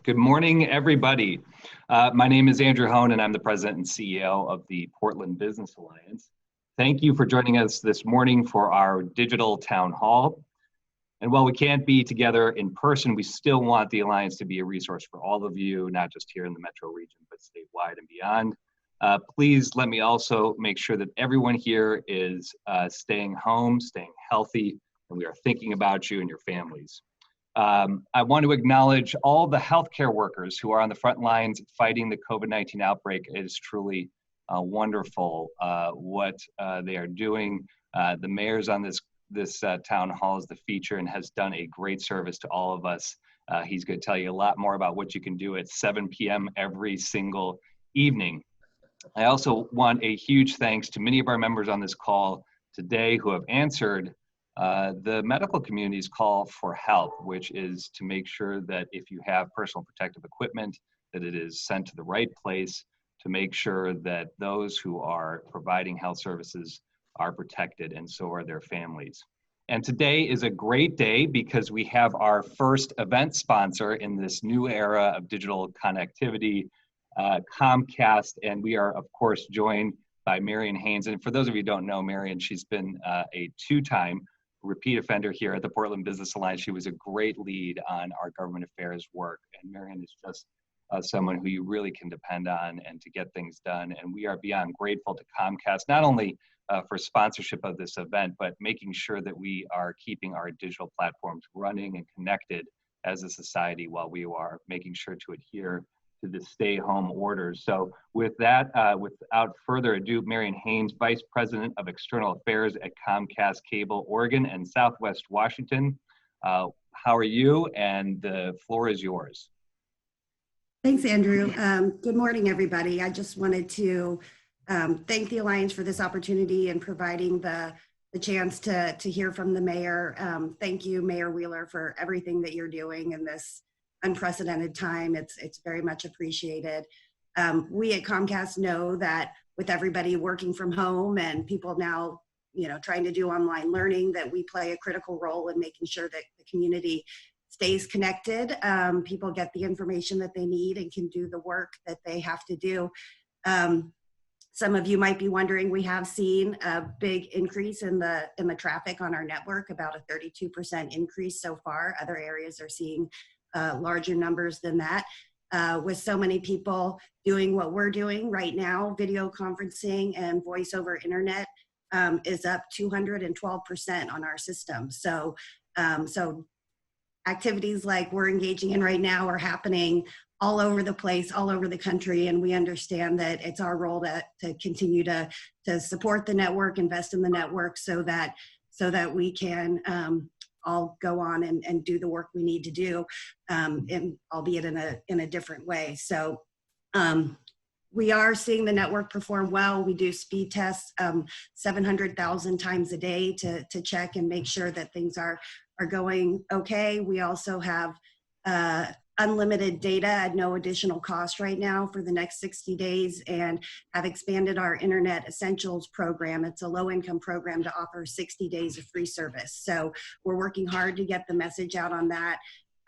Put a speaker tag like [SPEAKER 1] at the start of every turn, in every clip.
[SPEAKER 1] Good morning, everybody. My name is Andrew Hone, and I'm the President and CEO of the Portland Business Alliance. Thank you for joining us this morning for our digital town hall. And while we can't be together in person, we still want the Alliance to be a resource for all of you, not just here in the metro region, but statewide and beyond. Please let me also make sure that everyone here is staying home, staying healthy, and we are thinking about you and your families. I want to acknowledge all the healthcare workers who are on the front lines fighting the COVID-19 outbreak. It is truly wonderful what they are doing. The mayor's on this town hall is the feature and has done a great service to all of us. He's going to tell you a lot more about what you can do at 7 p.m. every single evening. I also want a huge thanks to many of our members on this call today who have answered the medical community's call for help, which is to make sure that if you have personal protective equipment, that it is sent to the right place, to make sure that those who are providing health services are protected, and so are their families. And today is a great day because we have our first event sponsor in this new era of digital connectivity, Comcast, and we are, of course, joined by Marion Haynes. And for those of you who don't know Marion, she's been a two-time repeat offender here at the Portland Business Alliance. She was a great lead on our government affairs work, and Marion is just someone who you really can depend on and to get things done. And we are beyond grateful to Comcast, not only for sponsorship of this event, but making sure that we are keeping our digital platforms running and connected as a society while we are making sure to adhere to the stay-home orders. So with that, without further ado, Marion Haynes, Vice President of External Affairs at Comcast Cable, Oregon and Southwest Washington. How are you? And the floor is yours.
[SPEAKER 2] Thanks, Andrew. Good morning, everybody. I just wanted to thank the Alliance for this opportunity and providing the chance to hear from the mayor. Thank you, Mayor Wheeler, for everything that you're doing in this unprecedented time. It's very much appreciated. We at Comcast know that with everybody working from home and people now, trying to do online learning, that we play a critical role in making sure that the community stays connected. People get the information that they need and can do the work that they have to do. Some of you might be wondering, we have seen a big increase in the traffic on our network, about a 32% increase so far. Other areas are seeing larger numbers than that. With so many people doing what we're doing right now, video conferencing and voice over internet is up 212% on our system. So activities like we're engaging in right now are happening all over the place, all over the country, and we understand that it's our role to continue to support the network, invest in the network so that we can all go on and do the work we need to do, and albeit in a different way. So we are seeing the network perform well. We do speed tests 700,000 times a day to check and make sure that things are going okay. We also have unlimited data at no additional cost right now for the next 60 days and have expanded our Internet Essentials program. It's a low-income program to offer 60 days of free service. So we're working hard to get the message out on that.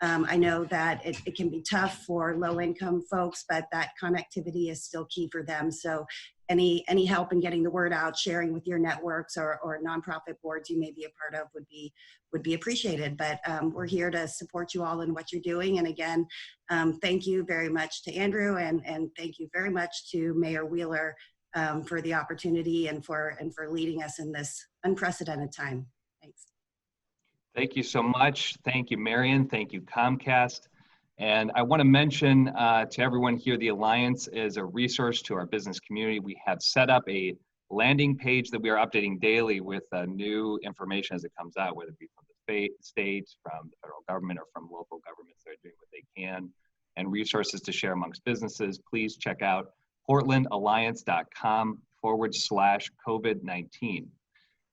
[SPEAKER 2] I know that it can be tough for low-income folks, but that connectivity is still key for them. So any help in getting the word out, sharing with your networks or nonprofit boards you may be a part of would be appreciated. But we're here to support you all in what you're doing. And again, thank you very much to Andrew and thank you very much to Mayor Wheeler for the opportunity and for leading us in this unprecedented time. Thanks.
[SPEAKER 1] Thank you so much. Thank you, Marion. Thank you, Comcast. And I want to mention to everyone here, the Alliance is a resource to our business community. We have set up a landing page that we are updating daily with new information as it comes out, whether it be from the state, from the federal government, or from local governments that are doing what they can, and resources to share amongst businesses. Please check out portlandalliance.com/COVID-19.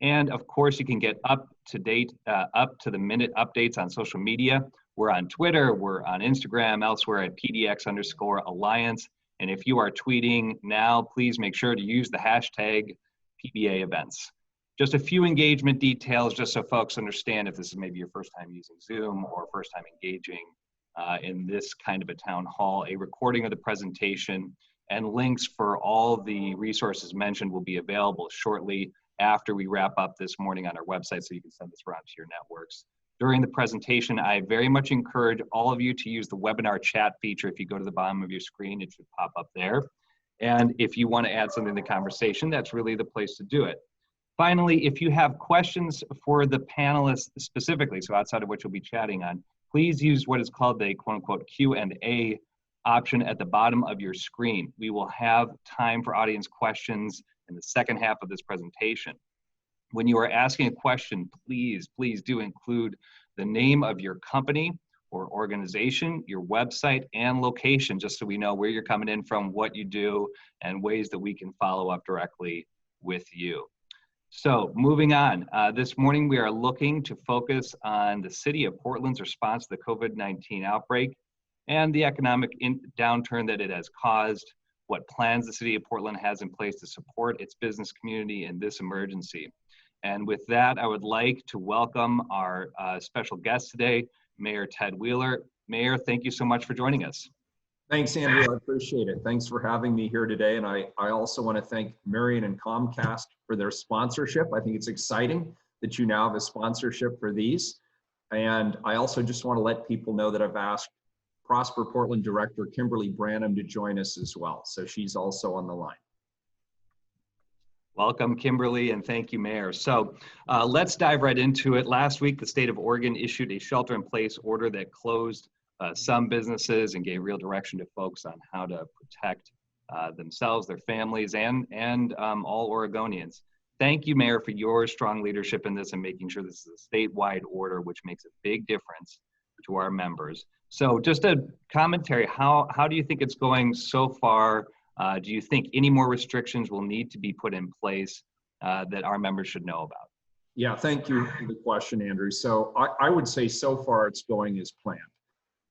[SPEAKER 1] And of course, you can get up to the minute updates on social media. We're on Twitter, we're on Instagram, elsewhere at PDX_Alliance. And if you are tweeting now, please make sure to use the hashtag PBA events. Just a few engagement details, just so folks understand if this is maybe your first time using Zoom or first time engaging in this kind of a town hall. A recording of the presentation and links for all the resources mentioned will be available shortly after we wrap up this morning on our website, so you can send this around to your networks. During the presentation, I very much encourage all of you to use the webinar chat feature. If you go to the bottom of your screen, it should pop up there. And if you want to add something to the conversation, that's really the place to do it. Finally, if you have questions for the panelists specifically, so outside of what you'll be chatting on, please use what is called the quote-unquote Q&A option at the bottom of your screen. We will have time for audience questions in the second half of this presentation. When you are asking a question, please do include the name of your company or organization, your website, and location, just so we know where you're coming in from, what you do, and ways that we can follow up directly with you. So moving on, this morning we are looking to focus on the City of Portland's response to the COVID-19 outbreak and the economic downturn that it has caused, what plans the City of Portland has in place to support its business community in this emergency. And with that, I would like to welcome our special guest today, Mayor Ted Wheeler. Mayor, thank you so much for joining us.
[SPEAKER 3] Thanks, Andrew. I appreciate it. Thanks for having me here today. And I also want to thank Marion and Comcast for their sponsorship. I think it's exciting that you now have a sponsorship for these. And I also just want to let people know that I've asked Prosper Portland Director Kimberly Branham to join us as well. So she's also on the line.
[SPEAKER 1] Welcome, Kimberly, and thank you, Mayor. So let's dive right into it. Last week, the state of Oregon issued a shelter-in-place order that closed some businesses and gave real direction to folks on how to protect themselves, their families, and all Oregonians. Thank you, Mayor, for your strong leadership in this and making sure this is a statewide order, which makes a big difference to our members. So just a commentary, how do you think it's going so far? Do you think any more restrictions will need to be put in place that our members should know about?
[SPEAKER 3] Yeah, thank you for the question, Andrew. So I would say so far it's going as planned.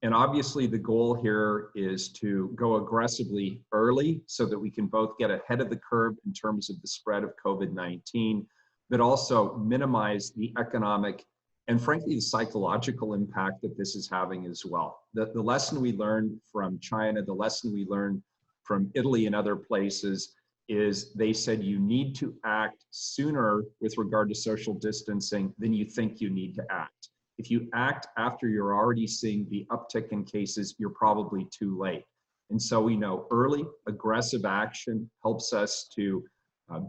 [SPEAKER 3] And obviously the goal here is to go aggressively early so that we can both get ahead of the curve in terms of the spread of COVID-19, but also minimize the economic and frankly the psychological impact that this is having as well. The lesson we learned from China, the lesson we learned from Italy and other places is they said you need to act sooner with regard to social distancing than you think you need to act. If you act after you're already seeing the uptick in cases, you're probably too late. And so we know early aggressive action helps us to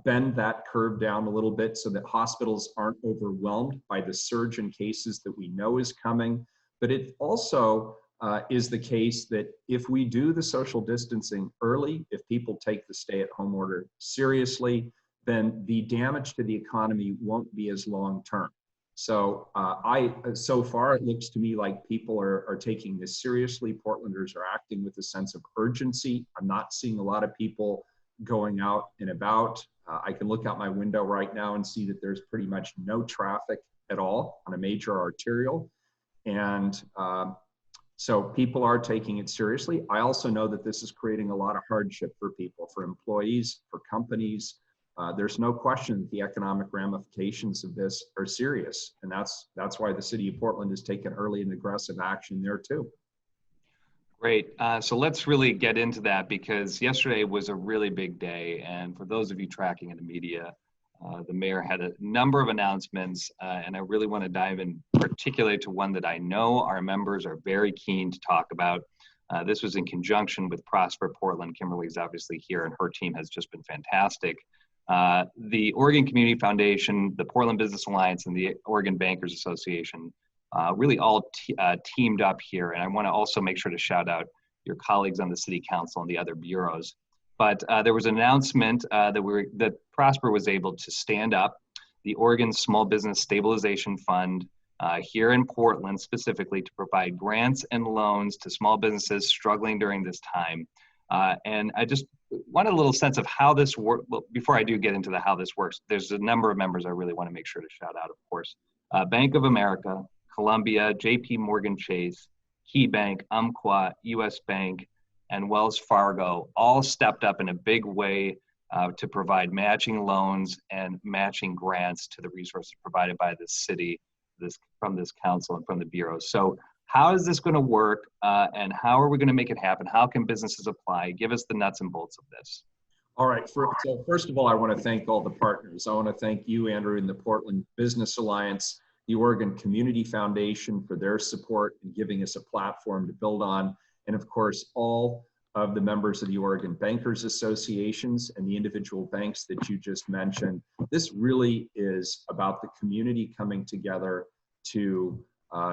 [SPEAKER 3] bend that curve down a little bit so that hospitals aren't overwhelmed by the surge in cases that we know is coming. But it also is the case that if we do the social distancing early, if people take the stay-at-home order seriously, then the damage to the economy won't be as long-term. So so far it looks to me like people are taking this seriously. Portlanders are acting with a sense of urgency. I'm not seeing a lot of people going out and about. I can look out my window right now and see that there's pretty much no traffic at all on a major arterial. And so people are taking it seriously. I also know that this is creating a lot of hardship for people, for employees, for companies. There's no question that the economic ramifications of this are serious. And that's why the City of Portland has taken early and aggressive action there too.
[SPEAKER 1] Great. So let's really get into that because yesterday was a really big day. And for those of you tracking in the media, the mayor had a number of announcements, and I really want to dive in particularly to one that I know our members are very keen to talk about. This was in conjunction with Prosper Portland. Kimberly's obviously here, and her team has just been fantastic. The Oregon Community Foundation, the Portland Business Alliance, and the Oregon Bankers Association really all teamed up here. And I want to also make sure to shout out your colleagues on the City Council and the other bureaus. But there was an announcement that Prosper was able to stand up the Oregon Small Business Stabilization Fund here in Portland specifically to provide grants and loans to small businesses struggling during this time. And I just wanted a little sense of how this works. Well, before I do get into how this works, there's a number of members I really want to make sure to shout out, of course. Bank of America, Columbia, JP Morgan Chase, KeyBank, Umpqua, US Bank, and Wells Fargo all stepped up in a big way to provide matching loans and matching grants to the resources provided by the city, from this council and from the bureaus. So How is this going to work, and how are we going to make it happen? How can businesses apply? Give us the nuts and bolts of this.
[SPEAKER 3] All right. So first of all, I want to thank all the partners. I want to thank you, Andrew, and the Portland Business Alliance, the Oregon Community Foundation for their support and giving us a platform to build on, and of course, all of the members of the Oregon Bankers Associations and the individual banks that you just mentioned. This really is about the community coming together to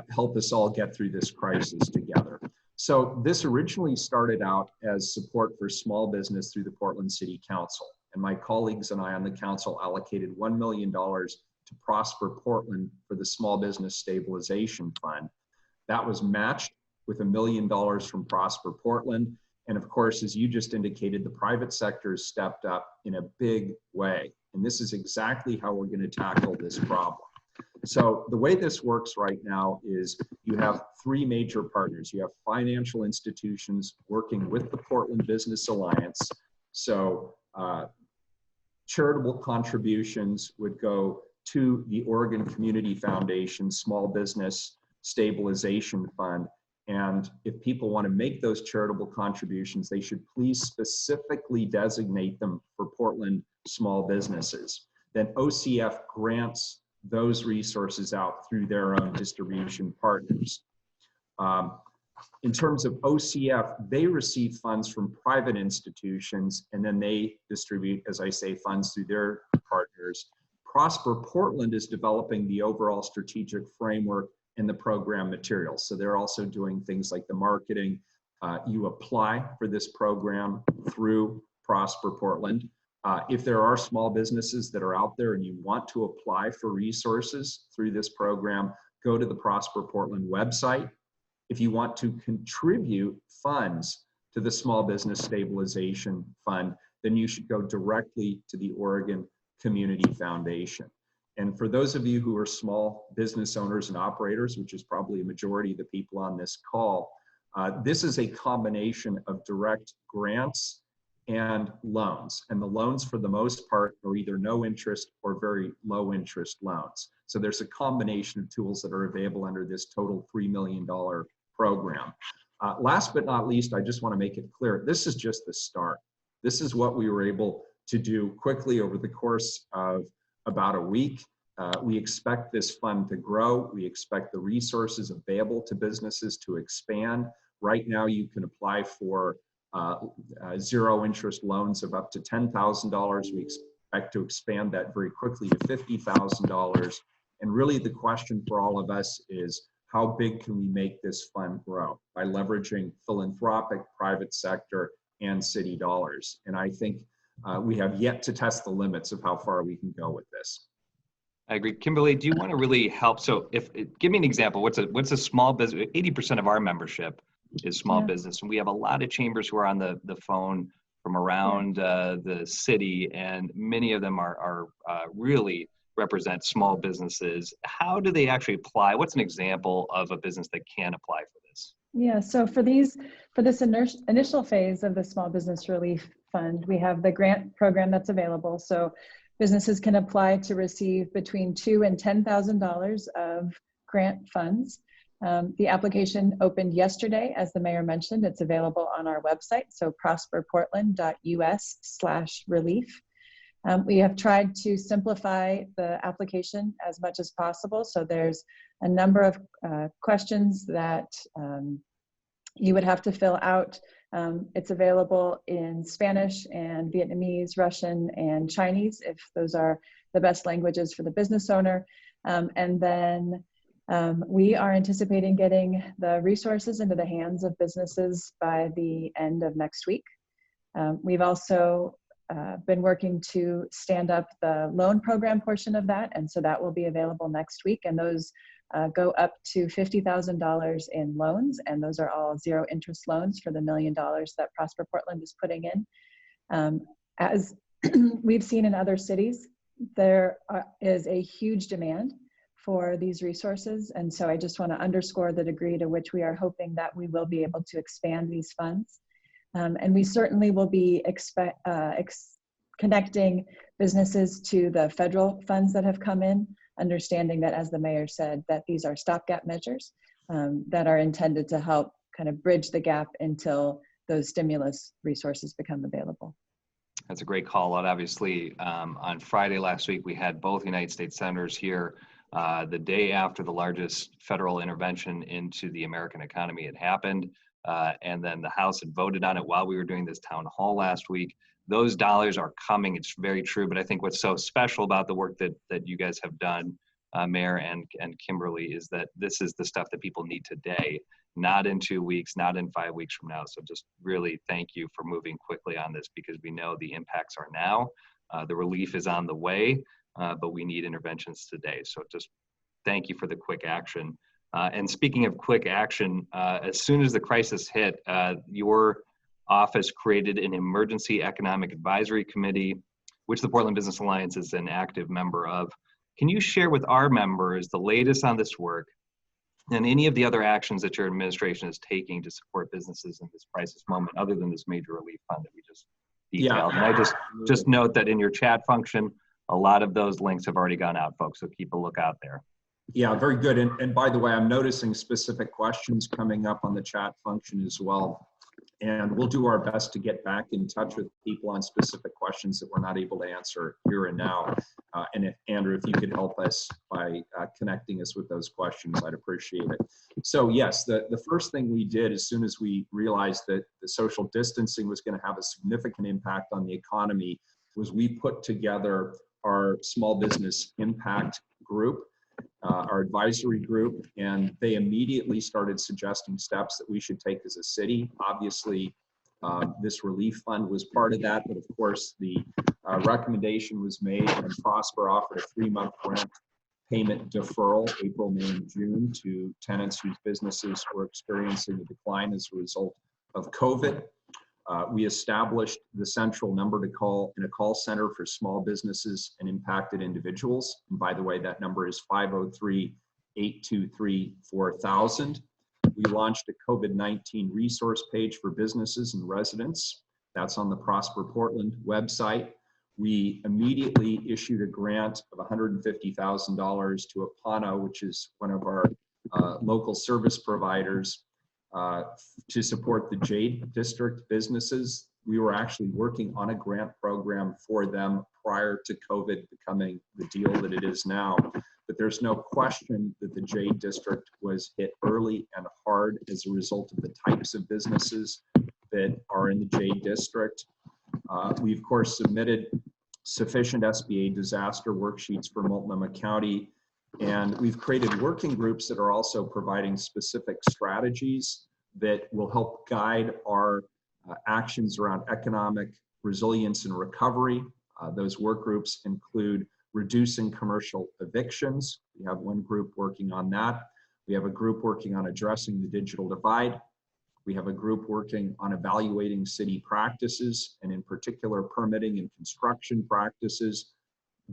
[SPEAKER 3] help us all get through this crisis together. So this originally started out as support for small business through the Portland City Council. And my colleagues and I on the council allocated $1 million to Prosper Portland for the Small Business Stabilization Fund. That was matched with $1 million from Prosper Portland. And of course, as you just indicated, the private sector has stepped up in a big way. And this is exactly how we're going to tackle this problem. So the way this works right now is you have three major partners. You have financial institutions working with the Portland Business Alliance. So charitable contributions would go to the Oregon Community Foundation Small Business Stabilization Fund. And if people want to make those charitable contributions, they should please specifically designate them for Portland small businesses. Then OCF grants those resources out through their own distribution partners. In terms of OCF, they receive funds from private institutions, and then they distribute, as I say, funds through their partners. Prosper Portland is developing the overall strategic framework and the program materials. So they're also doing things like the marketing. You apply for this program through Prosper Portland. If there are small businesses that are out there and you want to apply for resources through this program, go to the Prosper Portland website. If you want to contribute funds to the Small Business Stabilization Fund, then you should go directly to the Oregon Community Foundation. And for those of you who are small business owners and operators, which is probably a majority of the people on this call, this is a combination of direct grants and loans. And the loans, for the most part, are either no interest or very low interest loans. So there's a combination of tools that are available under this total $3 million program. Last but not least, I just want to make it clear, this is just the start. This is what we were able to do quickly over the course of about a week. We expect this fund to grow. We expect the resources available to businesses to expand. Right now, you can apply for zero interest loans of up to $10,000. We expect to expand that very quickly to $50,000. And really the question for all of us is, how big can we make this fund grow by leveraging philanthropic, private sector, and city dollars? And I think we have yet to test the limits of how far we can go with this.
[SPEAKER 1] I agree. Kimberly, do you want to really help? So give me an example. What's a small business? 80% of our membership is small business. And we have a lot of chambers who are on the phone from around the city, and many of them are really represent small businesses. How do they actually apply? What's an example of a business that can apply for this?
[SPEAKER 4] Yeah, so for this initial phase of the Small Business Relief Fund, we have the grant program that's available. So businesses can apply to receive between $2,000 and $10,000 of grant funds. The application opened yesterday, as the mayor mentioned. It's available on our website, so prosperportland.us/relief. We have tried to simplify the application as much as possible. So there's a number of questions that you would have to fill out. It's available in Spanish and Vietnamese, Russian, and Chinese, if those are the best languages for the business owner. And then we are anticipating getting the resources into the hands of businesses by the end of next week. We've also been working to stand up the loan program portion of that, and so that will be available next week. And those go up to $50,000 in loans, and those are all zero interest loans for the $1 million that Prosper Portland is putting in. As we've seen in other cities, there is a huge demand for these resources, and so I just want to underscore the degree to which we are hoping that we will be able to expand these funds. And we certainly will be connecting businesses to the federal funds that have come in, understanding that, as the mayor said, that these are stopgap measures. that are intended to help kind of bridge the gap until those stimulus resources become available.
[SPEAKER 1] That's a great call out. Obviously, on Friday last week, we had both United States senators here the day after the largest federal intervention into the American economy had happened. And then the House had voted on it while we were doing this town hall last week. Those dollars are coming. It's very true. But I think what's so special about the work that you guys have done, Mayor and Kimberly, is that this is the stuff that people need today, not in 2 weeks, not in 5 weeks from now. So just really thank you for moving quickly on this, because we know the impacts are now. The relief is on the way, but we need interventions today. So just thank you for the quick action. And speaking of quick action, as soon as the crisis hit, your office created an emergency economic advisory committee, which the Portland Business Alliance is an active member of. Can you share with our members the latest on this work and any of the other actions that your administration is taking to support businesses in this crisis moment, other than this major relief fund that we just detailed?
[SPEAKER 3] Yeah.
[SPEAKER 1] And I just note that in your chat function, a lot of those links have already gone out, folks, so keep a look out there.
[SPEAKER 3] Yeah, very good. And by the way, I'm noticing specific questions coming up on the chat function as well. And we'll do our best to get back in touch with people on specific questions that we're not able to answer here and now. And if, Andrew, if you could help us by connecting us with those questions, I'd appreciate it. So yes, the first thing we did as soon as we realized that the social distancing was going to have a significant impact on the economy was we put together our small business impact group, our advisory group, and they immediately started suggesting steps that we should take as a city. Obviously, this relief fund was part of that, but of course the recommendation was made, and Prosper offered a 3-month rent payment deferral, April, May, and June, to tenants whose businesses were experiencing a decline as a result of COVID. We established the central number to call in a call center for small businesses and impacted individuals. And by the way, that number is 503-823-4000. We launched a COVID-19 resource page for businesses and residents. That's on the Prosper Portland website. We immediately issued a grant of $150,000 to Apano, which is one of our local service providers, to support the Jade District businesses. We were actually working on a grant program for them prior to COVID becoming the deal that it is now. But there's no question that the Jade District was hit early and hard as a result of the types of businesses that are in the Jade District. We, of course, submitted sufficient SBA disaster worksheets for Multnomah County. And we've created working groups that are also providing specific strategies that will help guide our actions around economic resilience and recovery. Those work groups include reducing commercial evictions. We have one group working on that. We have a group working on addressing the digital divide. We have a group working on evaluating city practices, and in particular permitting and construction practices,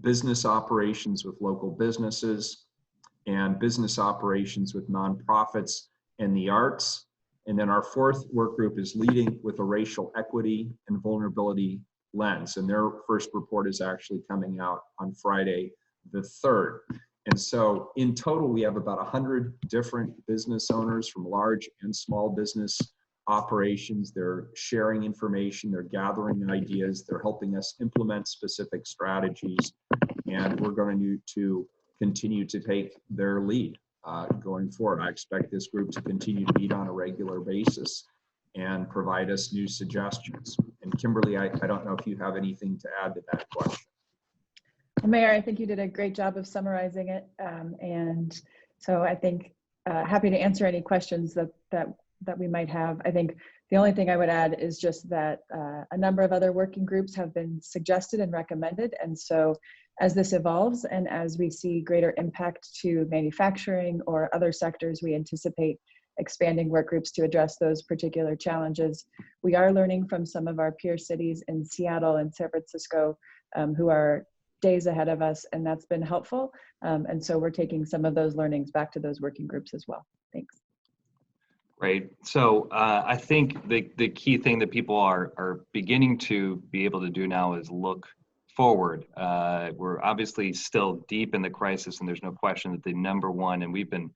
[SPEAKER 3] business operations with local businesses, and business operations with nonprofits and the arts. And then our fourth work group is leading with a racial equity and vulnerability lens. And their first report is actually coming out on Friday the 3rd. And so in total, we have about 100 different business owners from large and small business operations. They're sharing information, they're gathering ideas, they're helping us implement specific strategies, and we're going to continue to take their lead going forward. I expect this group to continue to meet on a regular basis and provide us new suggestions. And Kimberly, I don't know if you have anything to add to that question.
[SPEAKER 4] Well, Mayor, I think you did a great job of summarizing it. And so I think happy to answer any questions that we might have. I think the only thing I would add is just that a number of other working groups have been suggested and recommended. And so as this evolves and as we see greater impact to manufacturing or other sectors, we anticipate expanding work groups to address those particular challenges. We are learning from some of our peer cities in Seattle and San Francisco who are days ahead of us, and that's been helpful. And so we're taking some of those learnings back to those working groups as well. Thanks.
[SPEAKER 1] Great. So I think the key thing that people are beginning to be able to do now is look forward. We're obviously still deep in the crisis, and there's no question that the number one, and we've been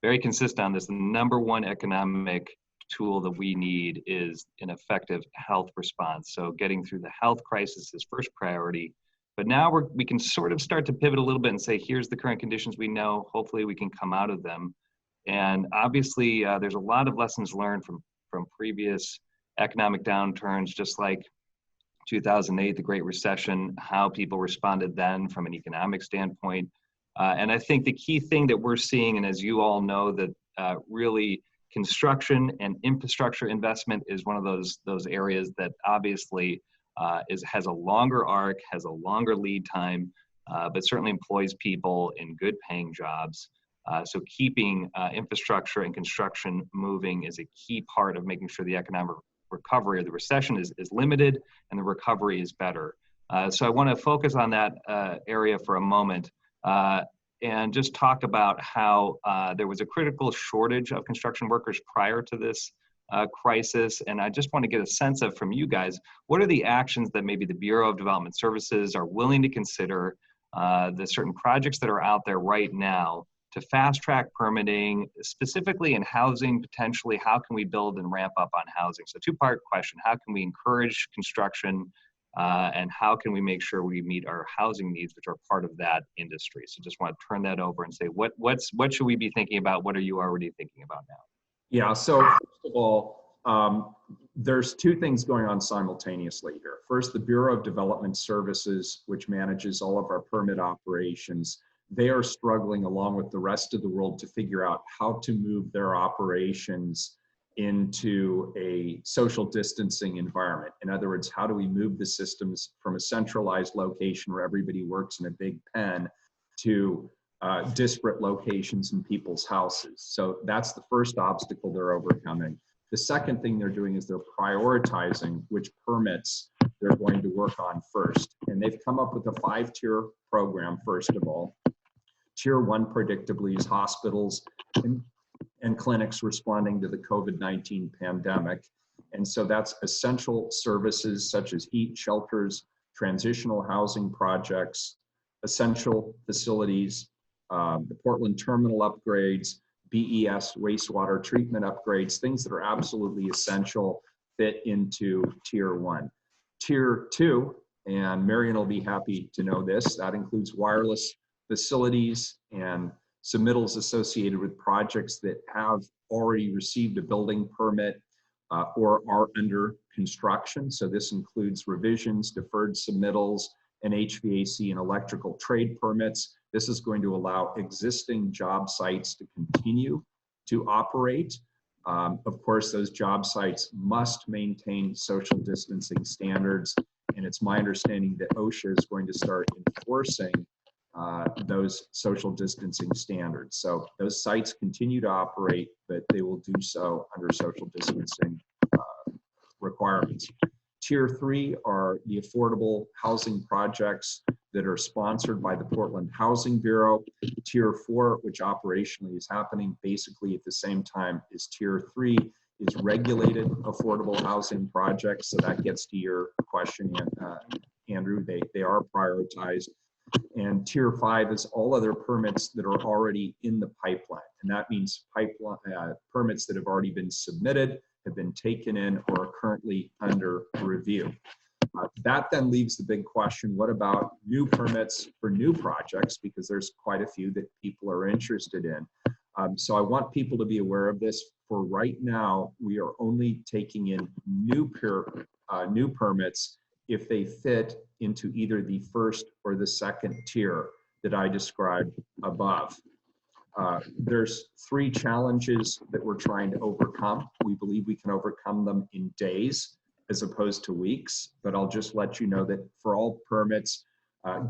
[SPEAKER 1] very consistent on this. The number one economic tool that we need is an effective health response. So getting through the health crisis is first priority. But now we can sort of start to pivot a little bit and say, here's the current conditions we know. Hopefully we can come out of them. And obviously there's a lot of lessons learned from previous economic downturns, just like 2008, the Great Recession, how people responded then from an economic standpoint. And I think the key thing that we're seeing, and as you all know, that really construction and infrastructure investment is one of those areas that obviously has a longer arc, has a longer lead time, but certainly employs people in good paying jobs. So keeping infrastructure and construction moving is a key part of making sure the economic recovery or the recession is limited and the recovery is better. So I want to focus on that area for a moment and just talk about how there was a critical shortage of construction workers prior to this crisis. And I just want to get a sense of from you guys, what are the actions that maybe the Bureau of Development Services are willing to consider, the certain projects that are out there right now to fast track permitting, specifically in housing, potentially, how can we build and ramp up on housing? So two-part question, how can we encourage construction and how can we make sure we meet our housing needs, which are part of that industry? So just want to turn that over and say, what should we be thinking about? What are you already thinking about now?
[SPEAKER 3] Yeah, so first of all, there's two things going on simultaneously here. First, the Bureau of Development Services, which manages all of our permit operations, they are struggling along with the rest of the world to figure out how to move their operations into a social distancing environment. In other words, how do we move the systems from a centralized location where everybody works in a big pen to disparate locations in people's houses? So that's the first obstacle they're overcoming. The second thing they're doing is they're prioritizing which permits they're going to work on first. And they've come up with a 5-tier program, first of all. Tier 1 predictably is hospitals and clinics responding to the COVID-19 pandemic. And so that's essential services such as heat, shelters, transitional housing projects, essential facilities, the Portland terminal upgrades, BES wastewater treatment upgrades, things that are absolutely essential fit into Tier 1. Tier 2, and Marion will be happy to know this, that includes wireless facilities and submittals associated with projects that have already received a building permit or are under construction. So this includes revisions, deferred submittals, and HVAC and electrical trade permits. This is going to allow existing job sites to continue to operate. Of course, those job sites must maintain social distancing standards. And it's my understanding that OSHA is going to start enforcing those social distancing standards. So those sites continue to operate, but they will do so under social distancing requirements. Tier 3 are the affordable housing projects that are sponsored by the Portland Housing Bureau. Tier 4, which operationally is happening basically at the same time as Tier 3, is regulated affordable housing projects. So that gets to your question, Andrew. They are prioritized. And Tier 5 is all other permits that are already in the pipeline. And that means permits that have already been submitted, have been taken in, or are currently under review. That then leaves the big question, what about new permits for new projects? Because there's quite a few that people are interested in. So I want people to be aware of this. For right now, we are only taking in new permits if they fit into either the first or the second tier that I described above. There's 3 challenges that we're trying to overcome. We believe we can overcome them in days as opposed to weeks, but I'll just let you know that for all permits,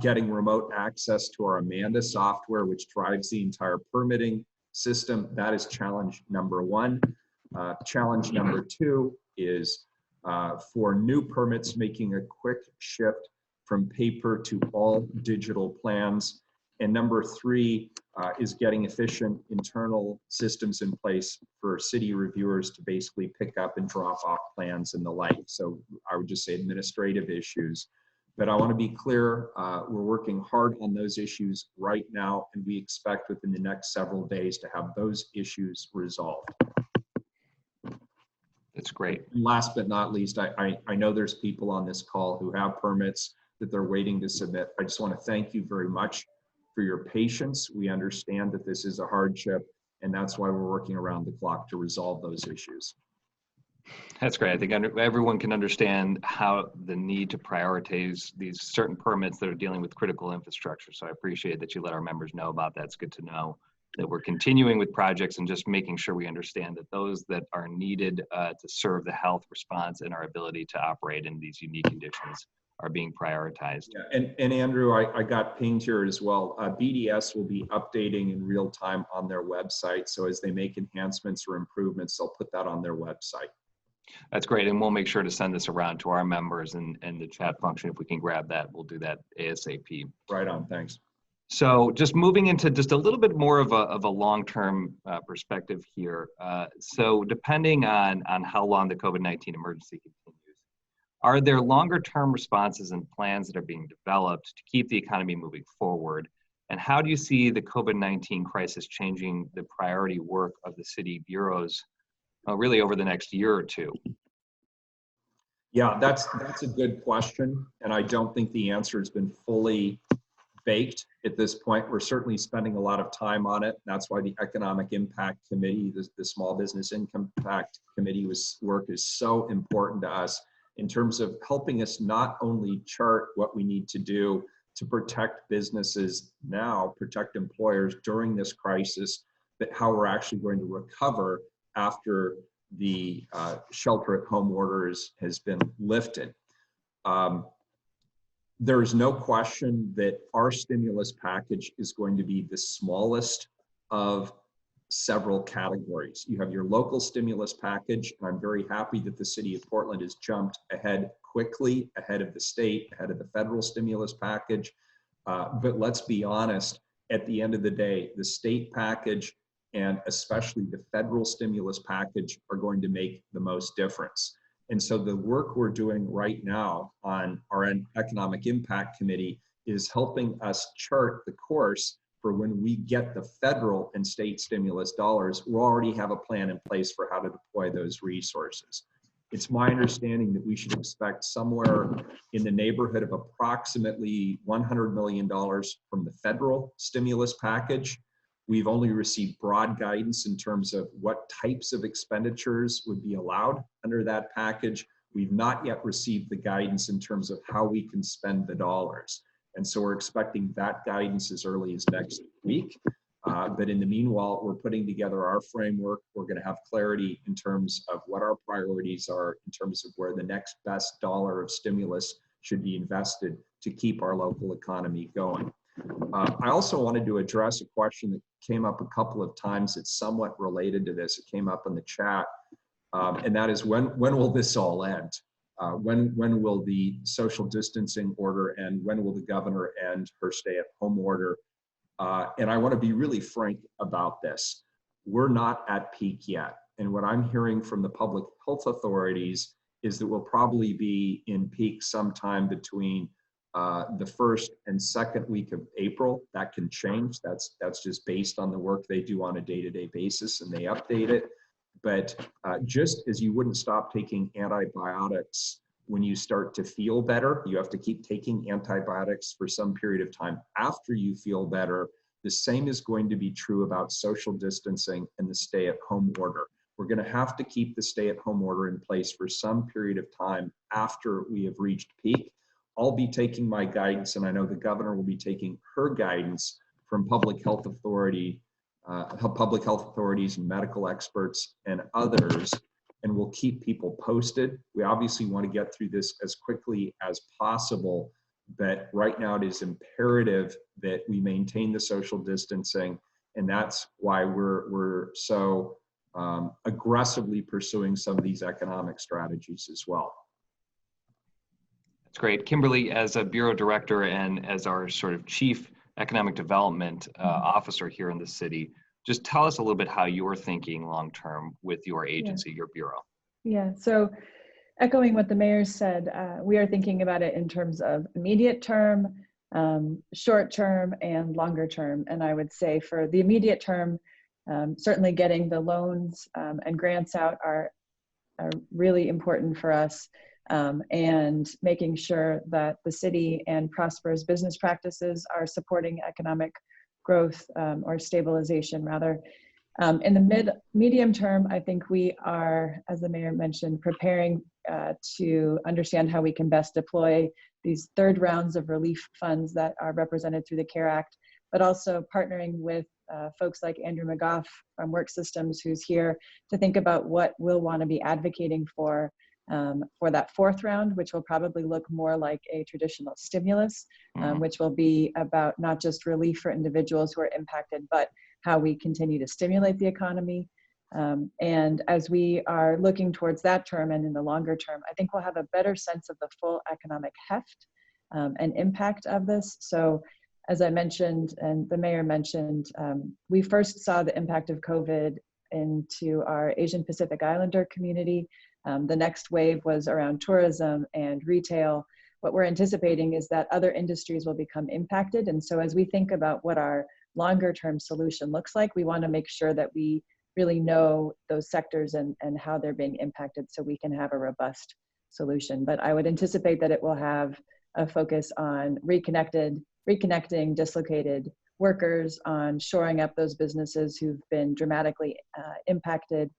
[SPEAKER 3] getting remote access to our Amanda software, which drives the entire permitting system, that is challenge number 1. Challenge number 2 is for new permits, making a quick shift from paper to all digital plans. And number 3 is getting efficient internal systems in place for city reviewers to basically pick up and drop off plans and the like. So I would just say administrative issues. But I want to be clear, we're working hard on those issues right now, and we expect within the next several days to have those issues resolved.
[SPEAKER 1] That's great.
[SPEAKER 3] And last but not least, I know there's people on this call who have permits that they're waiting to submit. I just want to thank you very much for your patience. We understand that this is a hardship, and that's why we're working around the clock to resolve those issues.
[SPEAKER 1] That's great. I think everyone can understand how the need to prioritize these certain permits that are dealing with critical infrastructure. So I appreciate that you let our members know about that. It's good to know that we're continuing with projects and just making sure we understand that those that are needed to serve the health response and our ability to operate in these unique conditions are being prioritized.
[SPEAKER 3] Yeah, and Andrew, I got pinged here as well. BDS will be updating in real time on their website. So as they make enhancements or improvements, they'll put that on their website.
[SPEAKER 1] That's great. And we'll make sure to send this around to our members and the chat function. If we can grab that, we'll do that ASAP.
[SPEAKER 3] Right on, thanks.
[SPEAKER 1] So just moving into just a little bit more of a long-term perspective here. So depending on how long the COVID-19 emergency continues, are there longer-term responses and plans that are being developed to keep the economy moving forward? And how do you see the COVID-19 crisis changing the priority work of the city bureaus really over the next year or two?
[SPEAKER 3] Yeah, that's a good question. And I don't think the answer has been fully baked at this point. We're certainly spending a lot of time on it. That's why the Economic Impact Committee, the Small Business Impact Committee work is so important to us in terms of helping us not only chart what we need to do to protect businesses now, protect employers during this crisis, but how we're actually going to recover after the shelter-at-home orders has been lifted. There is no question that our stimulus package is going to be the smallest of several categories. You have your local stimulus package, and I'm very happy that the city of Portland has jumped ahead quickly, ahead of the state, ahead of the federal stimulus package. But let's be honest, at the end of the day, the state package and especially the federal stimulus package are going to make the most difference. And so the work we're doing right now on our Economic Impact Committee is helping us chart the course for when we get the federal and state stimulus dollars. We already have a plan in place for how to deploy those resources. It's my understanding that we should expect somewhere in the neighborhood of approximately $100 million from the federal stimulus package. We've only received broad guidance in terms of what types of expenditures would be allowed under that package. We've not yet received the guidance in terms of how we can spend the dollars. And so we're expecting that guidance as early as next week. But in the meanwhile, we're putting together our framework. We're going to have clarity in terms of what our priorities are, in terms of where the next best dollar of stimulus should be invested to keep our local economy going. I also wanted to address a question that came up a couple of times that's somewhat related to this. It came up in the chat, and that is when will this all end? When will the social distancing order end? When will the governor end her stay-at-home order? And I want to be really frank about this. We're not at peak yet. And what I'm hearing from the public health authorities is that we'll probably be in peak sometime between the first and second week of April. That can change. That's just based on the work they do on a day-to-day basis, and they update it. But just as you wouldn't stop taking antibiotics when you start to feel better, you have to keep taking antibiotics for some period of time after you feel better. The same is going to be true about social distancing and the stay-at-home order. We're going to have to keep the stay-at-home order in place for some period of time after we have reached peak. I'll be taking my guidance, and I know the governor will be taking her guidance from public health authorities and medical experts and others, and we'll keep people posted. We obviously want to get through this as quickly as possible, but right now it is imperative that we maintain the social distancing, and that's why we're so aggressively pursuing some of these economic strategies as well.
[SPEAKER 1] That's great. Kimberly, as a bureau director and as our sort of chief economic development officer here in the city, just tell us a little bit how you're thinking long-term with your agency, your bureau.
[SPEAKER 4] Yeah, so echoing what the mayor said, we are thinking about it in terms of immediate term, short term, and longer term. And I would say for the immediate term, certainly getting the loans and grants out are really important for us, and making sure that the city and Prosper's business practices are supporting economic growth, or stabilization rather. In the medium term, I think we are, as the mayor mentioned, preparing to understand how we can best deploy these third rounds of relief funds that are represented through the CARE Act, but also partnering with folks like Andrew McGough from Work Systems, who's here, to think about what we'll want to be advocating for that fourth round, which will probably look more like a traditional stimulus, which will be about not just relief for individuals who are impacted, but how we continue to stimulate the economy. And as we are looking towards that term and in the longer term, I think we'll have a better sense of the full economic heft and impact of this. So as I mentioned, and the mayor mentioned, we first saw the impact of COVID into our Asian Pacific Islander community. The next wave was around tourism and retail. What we're anticipating is that other industries will become impacted. And so as we think about what our longer term solution looks like, we want to make sure that we really know those sectors and how they're being impacted so we can have a robust solution. But I would anticipate that it will have a focus on reconnecting dislocated workers, on shoring up those businesses who've been dramatically impacted,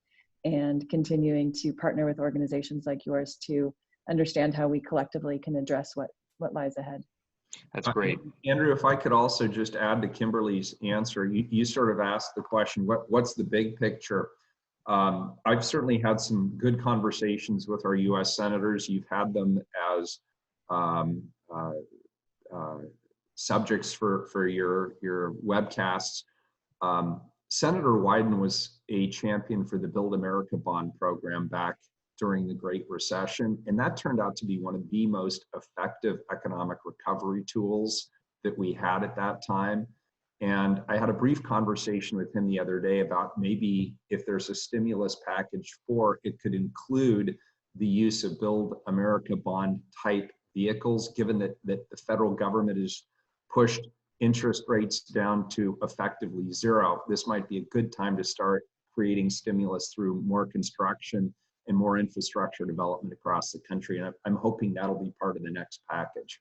[SPEAKER 4] and continuing to partner with organizations like yours to understand how we collectively can address what lies ahead.
[SPEAKER 1] That's great.
[SPEAKER 3] Andrew, if I could also just add to Kimberly's answer, you sort of asked the question, what's the big picture? I've certainly had some good conversations with our US senators. You've had them as subjects for your webcasts. Senator Wyden was a champion for the Build America Bond program back during the Great Recession, and that turned out to be one of the most effective economic recovery tools that we had at that time. And I had a brief conversation with him the other day about maybe if there's a stimulus package it could include the use of Build America Bond type vehicles, given that the federal government has pushed interest rates down to effectively zero. This might be a good time to start creating stimulus through more construction and more infrastructure development across the country. And I'm hoping that'll be part of the next package.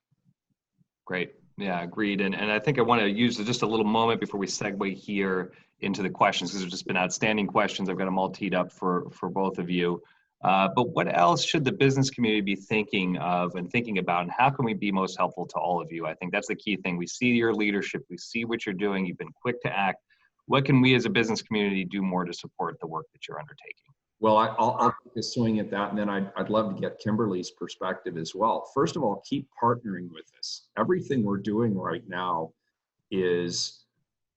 [SPEAKER 1] Great. Yeah, agreed. And I think I want to use just a little moment before we segue here into the questions, because there's just been outstanding questions. I've got them all teed up for both of you. But what else should the business community be thinking of and thinking about, and how can we be most helpful to all of you? I think that's the key thing. We see your leadership, we see what you're doing, you've been quick to act. What can we as a business community do more to support the work that you're undertaking?
[SPEAKER 3] Well, I'll take a swing at that, and then I'd love to get Kimberly's perspective as well. First of all, keep partnering with us. Everything we're doing right now is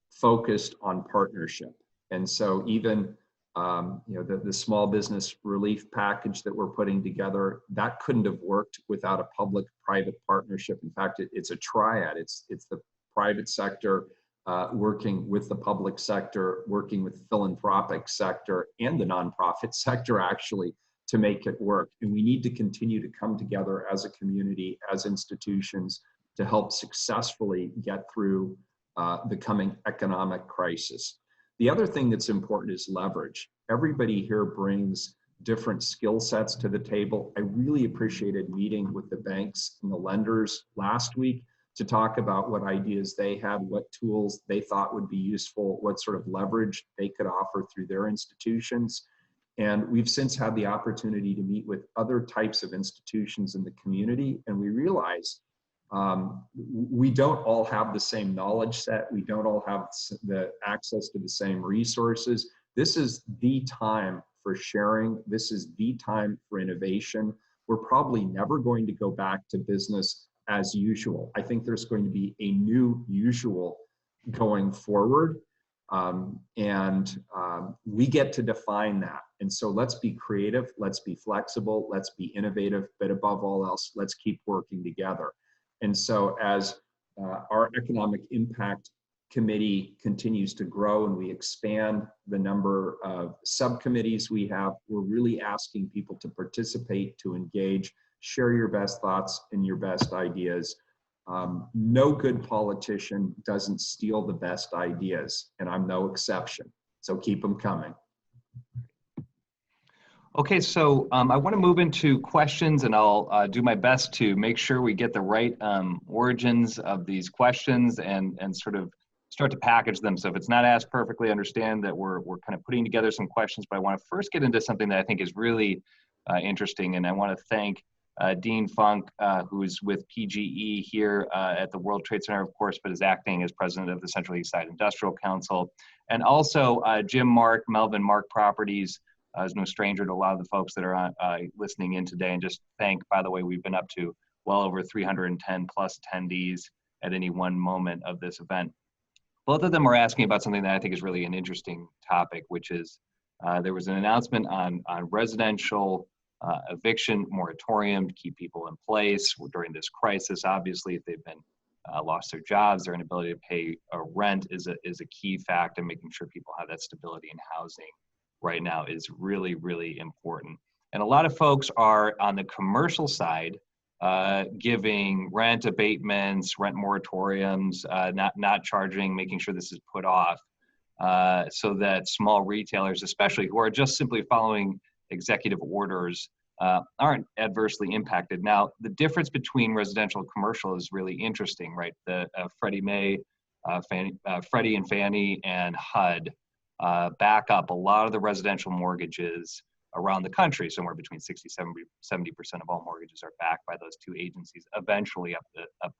[SPEAKER 3] focused on partnership. And so even the small business relief package that we're putting together, that couldn't have worked without a public-private partnership. In fact, it's a triad. It's the private sector working with the public sector, working with the philanthropic sector and the nonprofit sector, actually, to make it work. And we need to continue to come together as a community, as institutions, to help successfully get through the coming economic crisis. The other thing that's important is leverage. Everybody here brings different skill sets to the table. I really appreciated meeting with the banks and the lenders last week to talk about what ideas they had, what tools they thought would be useful, what sort of leverage they could offer through their institutions. And we've since had the opportunity to meet with other types of institutions in the community, and we realize we don't all have the same knowledge set. We don't all have the access to the same resources. This is the time for sharing. This is the time for innovation. We're probably never going to go back to business as usual. I think there's going to be a new usual going forward. We get to define that. And so let's be creative, let's be flexible, let's be innovative, but above all else, let's keep working together. And so as our economic impact committee continues to grow and we expand the number of subcommittees we have, we're really asking people to participate, to engage, share your best thoughts and your best ideas. No good politician doesn't steal the best ideas, and I'm no exception. So keep them coming.
[SPEAKER 1] Okay, so I want to move into questions, and I'll do my best to make sure we get the right origins of these questions and sort of start to package them. So if it's not asked perfectly, understand that we're kind of putting together some questions, but I want to first get into something that I think is really interesting, and I want to thank Dean Funk, who's with PGE here at the World Trade Center, of course, but is acting as president of the Central East Side Industrial Council, and also Jim Mark, Melvin Mark Properties, is no stranger to a lot of the folks that are listening in today. And just thank, by the way, we've been up to well over 310 plus attendees at any one moment of this event. Both of them are asking about something that I think is really an interesting topic, which is there was an announcement on residential eviction moratorium to keep people in place during this crisis. Obviously, if they've been lost their jobs, their inability to pay rent is a key fact in making sure people have that stability in housing right now is really, really important. And a lot of folks are on the commercial side giving rent abatements, rent moratoriums, not charging, making sure this is put off so that small retailers, especially who are just simply following executive orders, aren't adversely impacted. Now, the difference between residential and commercial is really interesting, right? The Freddie and Fannie and HUD back up a lot of the residential mortgages around the country. Somewhere between 60-70% of all mortgages are backed by those two agencies, eventually up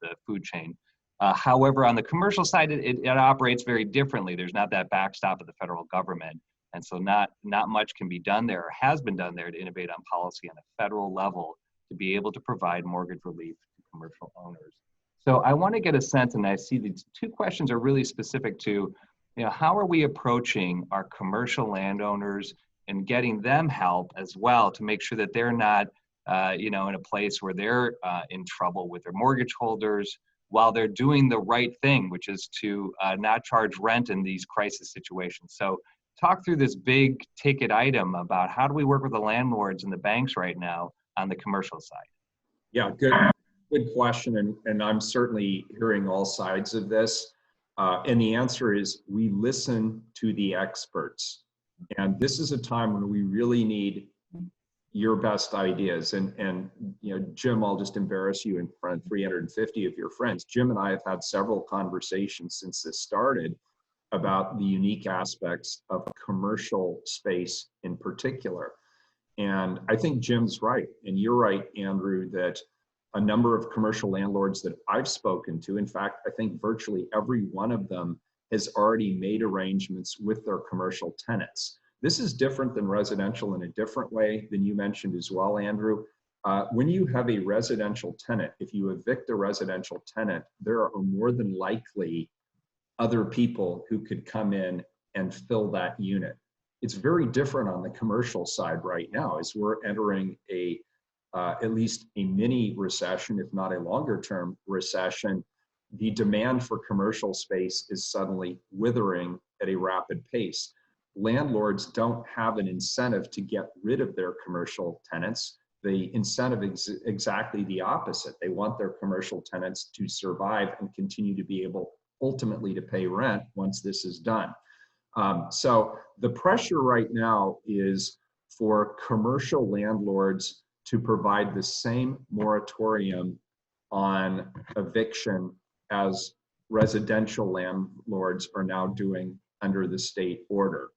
[SPEAKER 1] the food chain. However, on the commercial side, it operates very differently. There's not that backstop of the federal government. And so not much can be done there, or has been done there, to innovate on policy on a federal level to be able to provide mortgage relief to commercial owners. So I want to get a sense, and I see these two questions are really specific to, how are we approaching our commercial landowners and getting them help as well to make sure that they're not, in a place where they're in trouble with their mortgage holders while they're doing the right thing, which is to not charge rent in these crisis situations. So talk through this big ticket item about how do we work with the landlords and the banks right now on the commercial side?
[SPEAKER 3] Yeah, good question. And I'm certainly hearing all sides of this. And the answer is we listen to the experts. And this is a time when we really need your best ideas. And Jim, I'll just embarrass you in front of 350 of your friends. Jim and I have had several conversations since this started about the unique aspects of commercial space in particular. And I think Jim's right. And you're right, Andrew, that a number of commercial landlords that I've spoken to, in fact, I think virtually every one of them has already made arrangements with their commercial tenants. This is different than residential in a different way than you mentioned as well, Andrew. When you have a residential tenant, if you evict a residential tenant, there are more than likely other people who could come in and fill that unit. It's very different on the commercial side right now as we're entering at least a mini recession, if not a longer term recession. The demand for commercial space is suddenly withering at a rapid pace. Landlords don't have an incentive to get rid of their commercial tenants. The incentive is exactly the opposite. They want their commercial tenants to survive and continue to be able ultimately to pay rent once this is done. So the pressure right now is for commercial landlords to provide the same moratorium on eviction as residential landlords are now doing under the state order.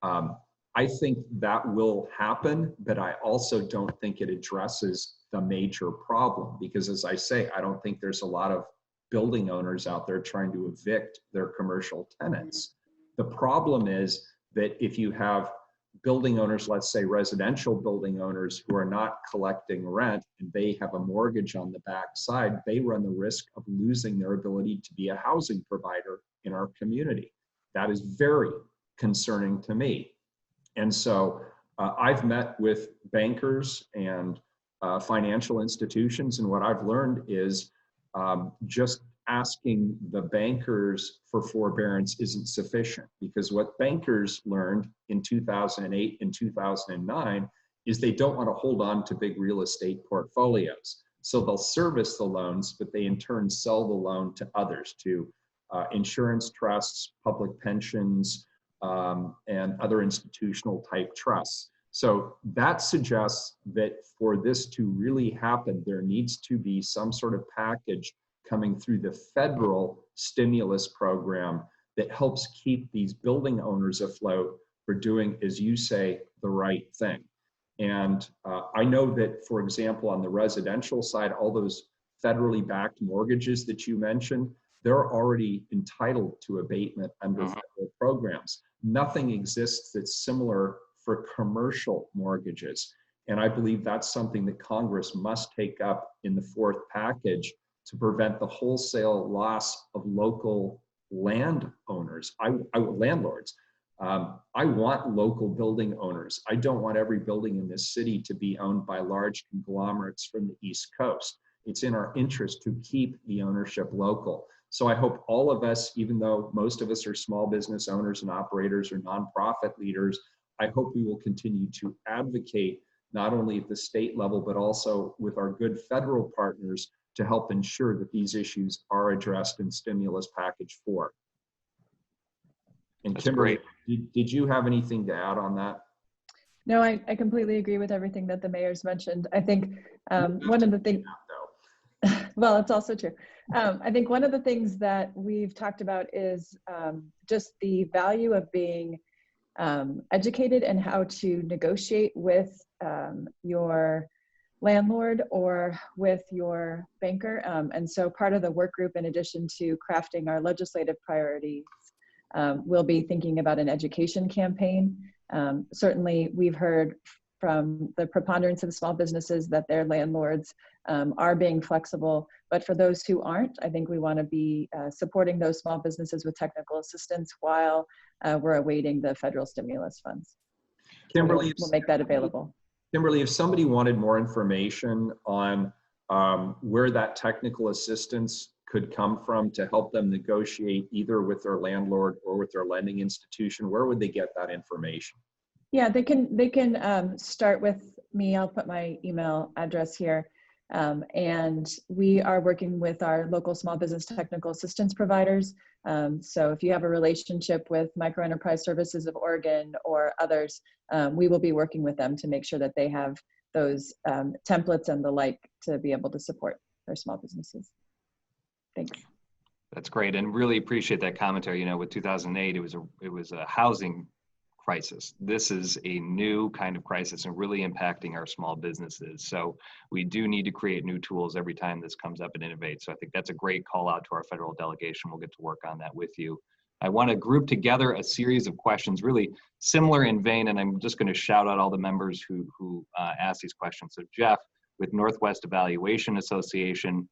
[SPEAKER 3] I think that will happen, but I also don't think it addresses the major problem because, as I say, I don't think there's a lot of building owners out there trying to evict their commercial tenants. The problem is that if you have building owners, let's say residential building owners who are not collecting rent and they have a mortgage on the backside, they run the risk of losing their ability to be a housing provider in our community. That is very concerning to me. And so I've met with bankers and financial institutions, and what I've learned is just asking the bankers for forbearance isn't sufficient, because what bankers learned in 2008 and 2009 is they don't want to hold on to big real estate portfolios. So they'll service the loans, but they in turn sell the loan to others, to insurance trusts, public pensions, and other institutional type trusts. So that suggests that for this to really happen, there needs to be some sort of package coming through the federal stimulus program that helps keep these building owners afloat for doing, as you say, the right thing. And I know that, for example, on the residential side, all those federally backed mortgages that you mentioned, they're already entitled to abatement under federal programs. Nothing exists that's similar for commercial mortgages. And I believe that's something that Congress must take up in the fourth package to prevent the wholesale loss of local landowners, landlords. I want local building owners. I don't want every building in this city to be owned by large conglomerates from the East Coast. It's in our interest to keep the ownership local. So I hope all of us, even though most of us are small business owners and operators or nonprofit leaders, I hope we will continue to advocate not only at the state level, but also with our good federal partners to help ensure that these issues are addressed in stimulus package 4. And
[SPEAKER 1] That's
[SPEAKER 3] Kimberly,
[SPEAKER 1] great.
[SPEAKER 3] did you have anything to add on that?
[SPEAKER 4] No, I completely agree with everything that the mayor's mentioned. I think one of the things, well, it's also true. I think one of the things that we've talked about is just the value of being educated and how to negotiate with your landlord or with your banker. And so part of the work group, in addition to crafting our legislative priorities, we'll be thinking about an education campaign. Certainly, we've heard from the preponderance of small businesses that their landlords are being flexible. But for those who aren't, I think we want to be supporting those small businesses with technical assistance while we're awaiting the federal stimulus funds.
[SPEAKER 3] Kimberly,
[SPEAKER 4] we'll make that available.
[SPEAKER 3] Kimberly, if somebody wanted more information on where that technical assistance could come from to help them negotiate either with their landlord or with their lending institution, where would they get that information?
[SPEAKER 4] Yeah, they can start with me. I'll put my email address here. And we are working with our local small business technical assistance providers. So if you have a relationship with Micro Enterprise Services of Oregon or others, we will be working with them to make sure that they have those templates and the like to be able to support their small businesses. Thanks.
[SPEAKER 1] That's great, and really appreciate that commentary. You know, with 2008, it was a housing crisis. This is a new kind of crisis and really impacting our small businesses. So we do need to create new tools every time this comes up and innovate. So I think that's a great call out to our federal delegation. We'll get to work on that with you. I want to group together a series of questions really similar in vein, and I'm just going to shout out all the members who asked these questions. So Jeff with Northwest Evaluation Association,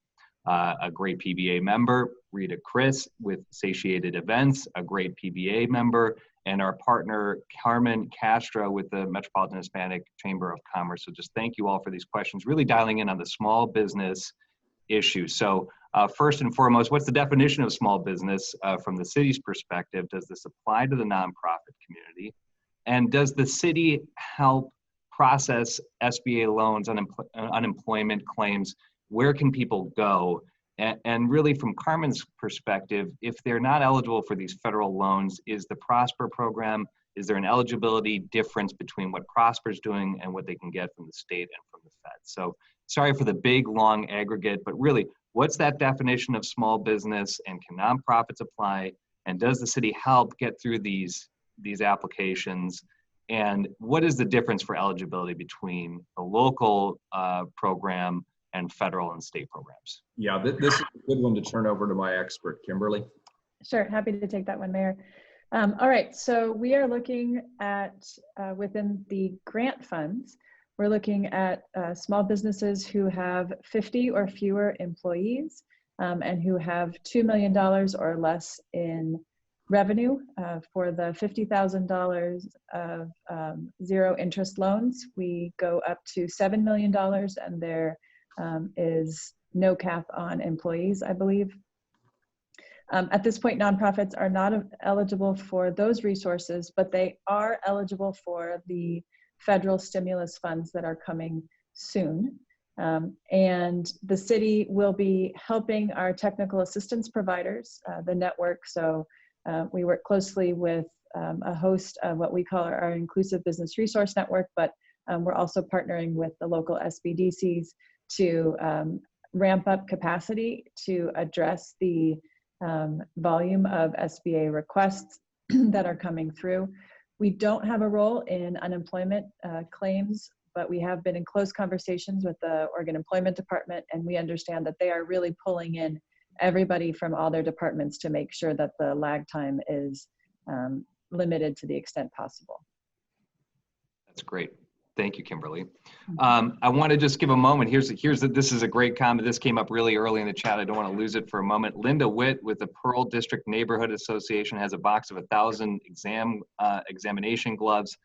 [SPEAKER 1] a great PBA member, Rita Chris with Satiated Events, a great PBA member, and our partner Carmen Castro with the Metropolitan Hispanic Chamber of Commerce. So just thank you all for these questions, really dialing in on the small business issue. So first and foremost, what's the definition of small business from the city's perspective? Does this apply to the nonprofit community? And does the city help process SBA loans, unemployment claims? Where can people go? And really from Carmen's perspective, if they're not eligible for these federal loans, is the Prosper program, is there an eligibility difference between what Prosper's doing and what they can get from the state and from the Fed? So sorry for the big, long aggregate, but really, what's that definition of small business, and can nonprofits apply? And does the city help get through these applications? And what is the difference for eligibility between the local program and federal and state programs?
[SPEAKER 3] Yeah, this is a good one to turn over to my expert, Kimberly.
[SPEAKER 4] Sure, happy to take that one, Mayor. All right, so we are looking at, within the grant funds, we're looking at small businesses who have 50 or fewer employees and who have $2 million or less in revenue. For the $50,000 of zero interest loans, we go up to $7 million, and there is no cap on employees, I believe. At this point, nonprofits are not eligible for those resources, but they are eligible for the federal stimulus funds that are coming soon. And the city will be helping our technical assistance providers, the network. So we work closely with a host of what we call our Inclusive Business Resource Network, but we're also partnering with the local SBDCs to ramp up capacity to address the volume of SBA requests that are coming through. We don't have a role in unemployment claims, but we have been in close conversations with the Oregon Employment Department, and we understand that they are really pulling in everybody from all their departments to make sure that the lag time is limited to the extent possible.
[SPEAKER 1] That's great. Thank you, Kimberly. I want to just give a moment. This is a great comment. This came up really early in the chat. I don't want to lose it for a moment. Linda Witt with the Pearl District Neighborhood Association has a box of 1,000 examination gloves.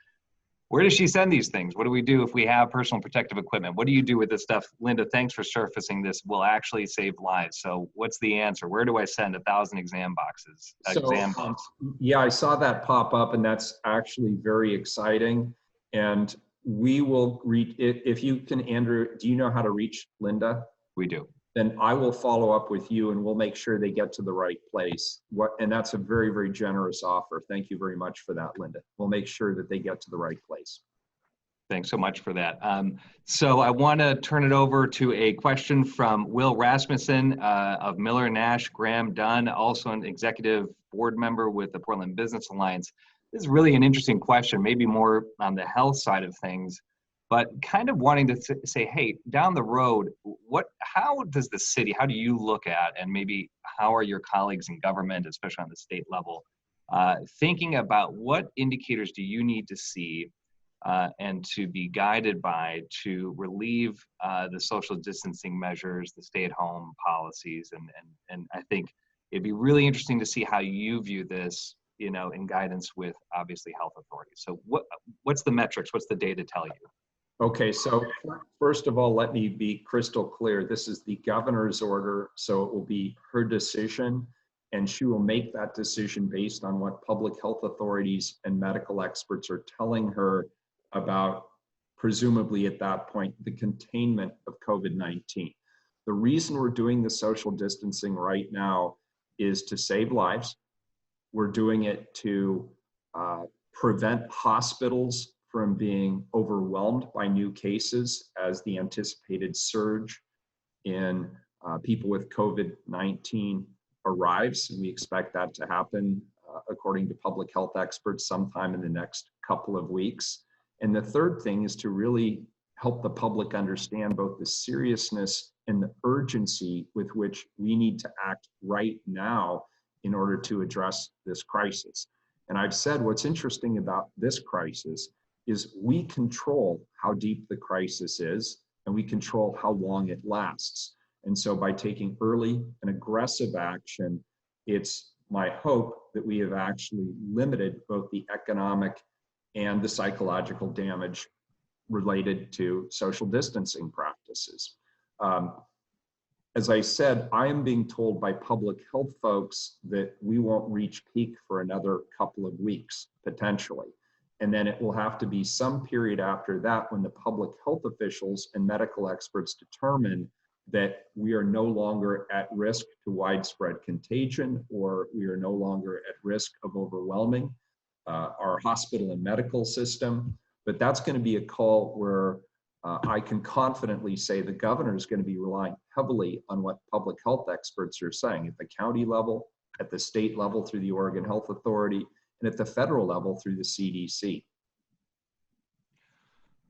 [SPEAKER 1] Where does she send these things? What do we do if we have personal protective equipment? What do you do with this stuff? Linda, thanks for surfacing this. Will actually save lives. So what's the answer? Where do I send 1,000 exam boxes? Exam gloves?
[SPEAKER 3] Yeah, I saw that pop up, and that's actually very exciting. And we will reach, if you can, Andrew, do you know how to reach Linda?
[SPEAKER 1] We do.
[SPEAKER 3] Then I will follow up with you and we'll make sure they get to the right place. And that's a very, very generous offer. Thank you very much for that, Linda. We'll make sure that they get to the right place.
[SPEAKER 1] Thanks so much for that. So I want to turn it over to a question from Will Rasmussen of Miller Nash Graham Dunn, also an executive board member with the Portland Business Alliance. This is really an interesting question, maybe more on the health side of things, but kind of wanting to say, hey, down the road, how does the city, how do you look at, and maybe how are your colleagues in government, especially on the state level, thinking about what indicators do you need to see and to be guided by to relieve the social distancing measures, the stay-at-home policies, and I think it'd be really interesting to see how you view this, you know, in guidance with obviously health authorities. So what's the metrics? What's the data tell you?
[SPEAKER 3] Okay, so first of all, let me be crystal clear. This is the governor's order, so it will be her decision, and she will make that decision based on what public health authorities and medical experts are telling her about, presumably at that point, the containment of COVID-19. The reason we're doing the social distancing right now is to save lives. We're doing it to prevent hospitals from being overwhelmed by new cases as the anticipated surge in people with COVID-19 arrives. And we expect that to happen, according to public health experts, sometime in the next couple of weeks. And the third thing is to really help the public understand both the seriousness and the urgency with which we need to act right now in order to address this crisis. And I've said what's interesting about this crisis is we control how deep the crisis is, and we control how long it lasts. And so by taking early and aggressive action, it's my hope that we have actually limited both the economic and the psychological damage related to social distancing practices. As I said, I am being told by public health folks that we won't reach peak for another couple of weeks, potentially. And then it will have to be some period after that when the public health officials and medical experts determine that we are no longer at risk to widespread contagion, or we are no longer at risk of overwhelming our hospital and medical system. But that's going to be a call where I can confidently say the governor is going to be relying heavily on what public health experts are saying at the county level, at the state level through the Oregon Health Authority, and at the federal level through the CDC.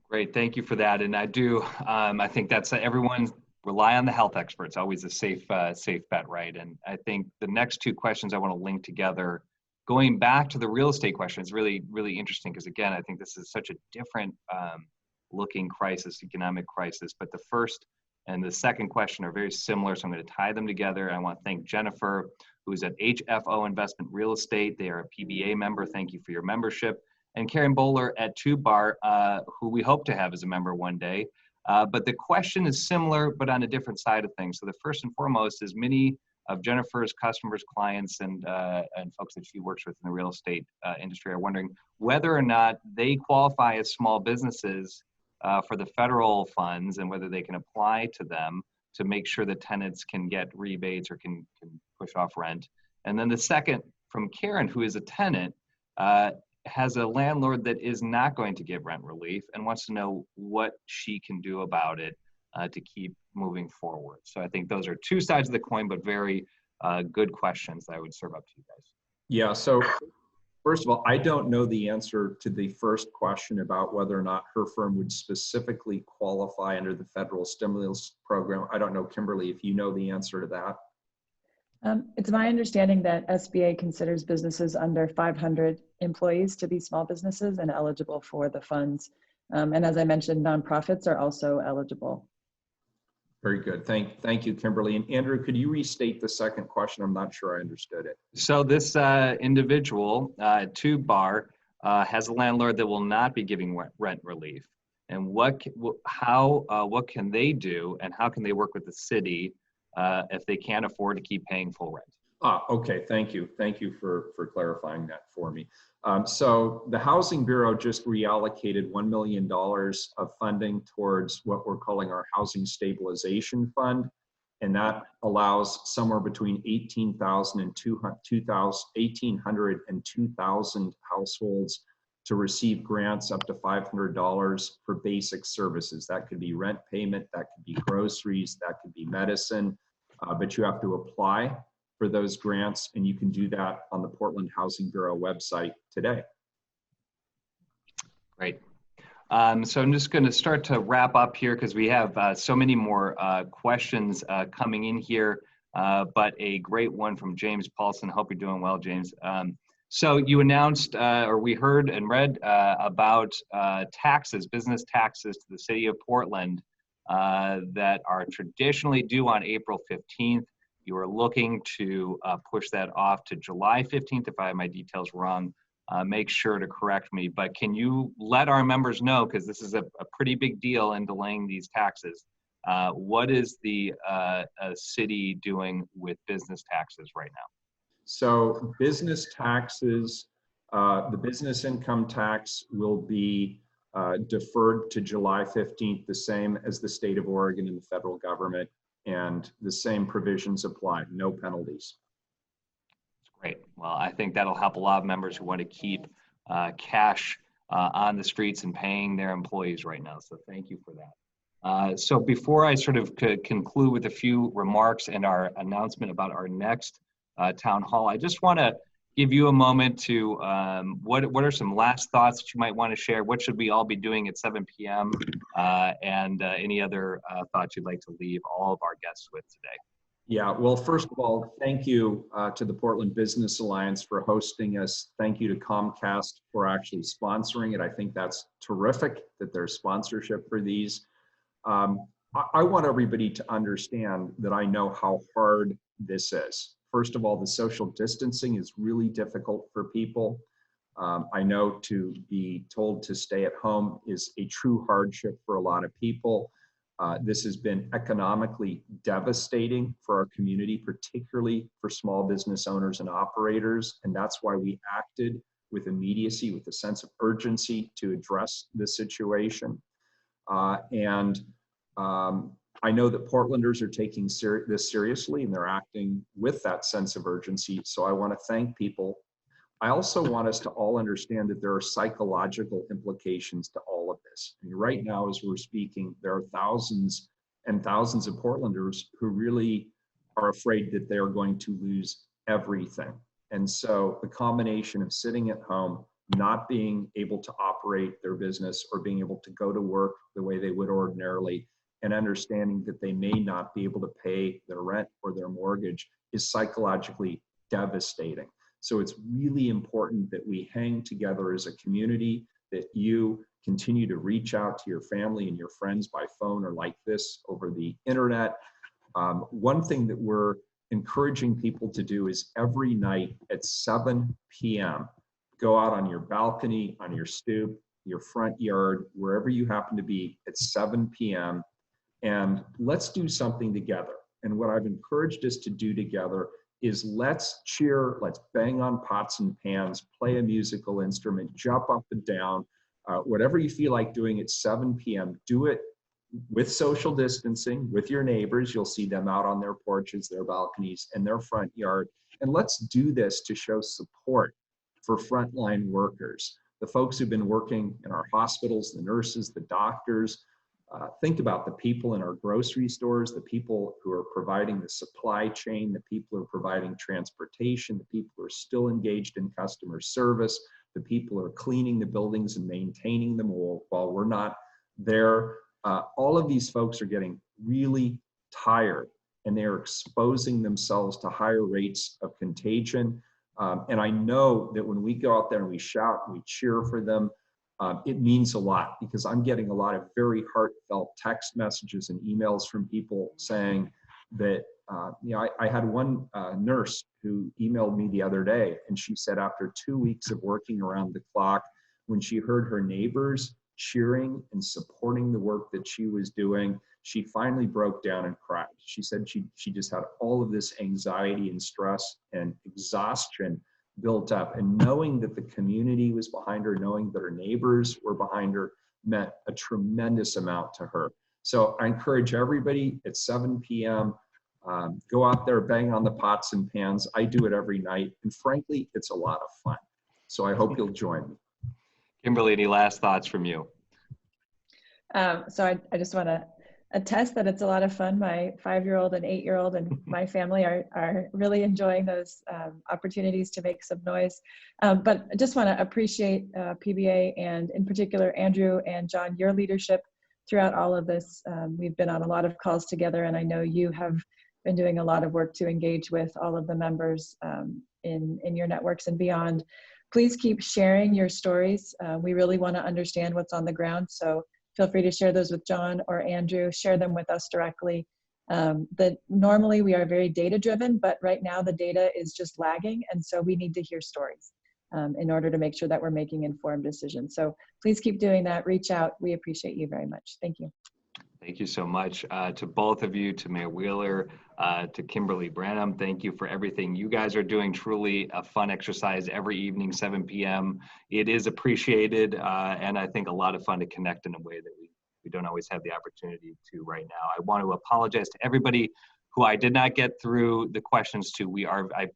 [SPEAKER 1] Great, thank you for that. And I do, I think that's everyone rely on the health experts, always a safe bet, right? And I think the next two questions I want to link together, going back to the real estate question, is really, really interesting because again, I think this is such a different looking crisis, economic crisis, but the first and the second question are very similar, so I'm going to tie them together. I want to thank Jennifer, who's at HFO Investment Real Estate. They are a PBA member. Thank you for your membership. And Karen Bowler at TubeBar, who we hope to have as a member one day. But the question is similar, but on a different side of things. So the first and foremost is many of Jennifer's customers, clients, and folks that she works with in the real estate industry are wondering whether or not they qualify as small businesses for the federal funds and whether they can apply to them to make sure that tenants can get rebates or can push off rent. And then the second from Karen, who is a tenant, has a landlord that is not going to give rent relief and wants to know what she can do about it to keep moving forward. So I think those are two sides of the coin, but very good questions that I would serve up to you guys.
[SPEAKER 3] Yeah, so first of all, I don't know the answer to the first question about whether or not her firm would specifically qualify under the federal stimulus program. I don't know, Kimberly, if you know the answer to that.
[SPEAKER 4] It's my understanding that SBA considers businesses under 500 employees to be small businesses and eligible for the funds. And as I mentioned, nonprofits are also eligible.
[SPEAKER 3] Very good. Thank you, Kimberly. And Andrew, could you restate the second question? I'm not sure I understood it.
[SPEAKER 1] So this individual, Tube Bar, has a landlord that will not be giving rent relief. And what can they do, and how can they work with the city if they can't afford to keep paying full rent?
[SPEAKER 3] Okay, thank you. Thank you for clarifying that for me. So the Housing Bureau just reallocated $1 million of funding towards what we're calling our Housing Stabilization Fund. And that allows somewhere between 1,800 and 2,000 households to receive grants up to $500 for basic services. That could be rent payment, that could be groceries, that could be medicine, but you have to apply for those grants, and you can do that on the Portland Housing Bureau website today.
[SPEAKER 1] Great. So I'm just going to start to wrap up here because we have so many more questions coming in here, but a great one from James Paulson. Hope you're doing well, James. So you announced, or we heard and read about taxes, business taxes to the city of Portland that are traditionally due on April 15th. You are looking to push that off to July 15th. If I have my details wrong, make sure to correct me. But can you let our members know, because this is a pretty big deal in delaying these taxes, what is the city doing with business taxes right now?
[SPEAKER 3] So business taxes, the business income tax will be deferred to July 15th, the same as the state of Oregon and the federal government. And the same provisions apply, no penalties.
[SPEAKER 1] That's great. Well, I think that'll help a lot of members who want to keep cash on the streets and paying their employees right now. So thank you for that. So before I sort of conclude with a few remarks and our announcement about our next town hall, I just want to give you a moment to, what are some last thoughts that you might want to share? What should we all be doing at 7 p.m.? And any other thoughts you'd like to leave all of our guests with today?
[SPEAKER 3] Yeah, well, first of all, thank you to the Portland Business Alliance for hosting us. Thank you to Comcast for actually sponsoring it. I think that's terrific that there's sponsorship for these. I want everybody to understand that I know how hard this is. First of all, the social distancing is really difficult for people. I know to be told to stay at home is a true hardship for a lot of people. This has been economically devastating for our community, particularly for small business owners and operators. And that's why we acted with immediacy, with a sense of urgency to address this situation. I know that Portlanders are taking this seriously and they're acting with that sense of urgency. So I want to thank people. I also want us to all understand that there are psychological implications to all of this. I mean, right now, as we're speaking, there are thousands and thousands of Portlanders who really are afraid that they are going to lose everything. And so the combination of sitting at home, not being able to operate their business or being able to go to work the way they would ordinarily, and understanding that they may not be able to pay their rent or their mortgage is psychologically devastating. So it's really important that we hang together as a community, that you continue to reach out to your family and your friends by phone or like this over the internet. One thing that we're encouraging people to do is every night at 7 p.m., go out on your balcony, on your stoop, your front yard, wherever you happen to be at 7 p.m., and let's do something together. And what I've encouraged us to do together is let's cheer, let's bang on pots and pans, play a musical instrument, jump up and down, whatever you feel like doing at 7 p.m., do it with social distancing, with your neighbors. You'll see them out on their porches, their balconies, and their front yard. And let's do this to show support for frontline workers, the folks who've been working in our hospitals, the nurses, the doctors. Think about the people in our grocery stores, the people who are providing the supply chain, the people who are providing transportation, the people who are still engaged in customer service, the people who are cleaning the buildings and maintaining them while we're not there. All of these folks are getting really tired, and they're exposing themselves to higher rates of contagion. And I know that when we go out there and we shout and we cheer for them, it means a lot, because I'm getting a lot of very heartfelt text messages and emails from people saying that, I had one nurse who emailed me the other day, and she said after 2 weeks of working around the clock, when she heard her neighbors cheering and supporting the work that she was doing, she finally broke down and cried. She said she just had all of this anxiety and stress and exhaustion built up, and knowing that the community was behind her, knowing that her neighbors were behind her, meant a tremendous amount to her. So I encourage everybody at 7 p.m., go out there, bang on the pots and pans. I do it every night, and frankly, it's a lot of fun. So I hope you'll join me.
[SPEAKER 1] Kimberly, any last thoughts from you?
[SPEAKER 4] So I just want to attest that it's a lot of fun. My 5-year-old and 8-year-old and my family are really enjoying those opportunities to make some noise. But I just want to appreciate PBA, and in particular, Andrew and John, your leadership throughout all of this. We've been on a lot of calls together, and I know you have been doing a lot of work to engage with all of the members in your networks and beyond. Please keep sharing your stories. We really want to understand what's on the ground. So feel free to share those with John or Andrew, share them with us directly. Normally we are very data driven, but right now the data is just lagging. And so we need to hear stories in order to make sure that we're making informed decisions. So please keep doing that. Reach out. We appreciate you very much. Thank you.
[SPEAKER 1] Thank you so much to both of you, to Mayor Wheeler, to Kimberly Branham. Thank you for everything you guys are doing. Truly a fun exercise every evening, 7 p.m. It is appreciated, and I think a lot of fun to connect in a way that we don't always have the opportunity to right now. I want to apologize to everybody who I did not get through the questions to.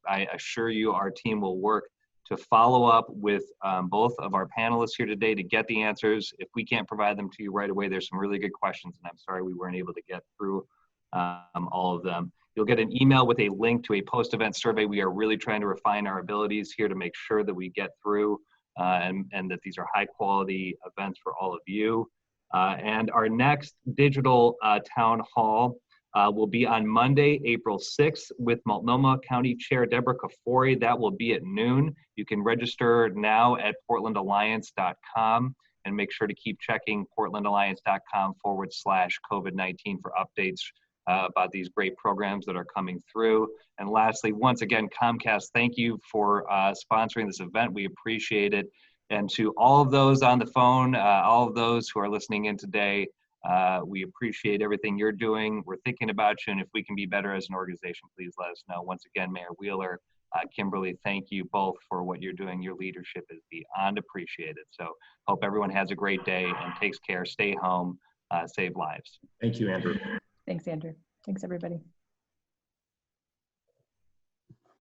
[SPEAKER 1] I assure you our team will work to follow up with both of our panelists here today to get the answers. If we can't provide them to you right away, there's some really good questions, and I'm sorry we weren't able to get through all of them. You'll get an email with a link to a post-event survey. We are really trying to refine our abilities here to make sure that we get through and that these are high-quality events for all of you. And our next digital town hall will be on Monday, April 6th with Multnomah County Chair Deborah Kafori. That will be at noon. You can register now at portlandalliance.com and make sure to keep checking portlandalliance.com/COVID-19 for updates about these great programs that are coming through. And lastly, once again, Comcast, thank you for sponsoring this event. We appreciate it. And to all of those on the phone, all of those who are listening in today, we appreciate everything you're doing. We're thinking about you, and if we can be better as an organization, please let us know. Once again, Mayor Wheeler, Kimberly, thank you both for what you're doing. Your leadership is beyond appreciated. So hope everyone has a great day and takes care. Stay home, save lives.
[SPEAKER 3] Thank you, Andrew.
[SPEAKER 4] Thanks, Andrew. Thanks, everybody.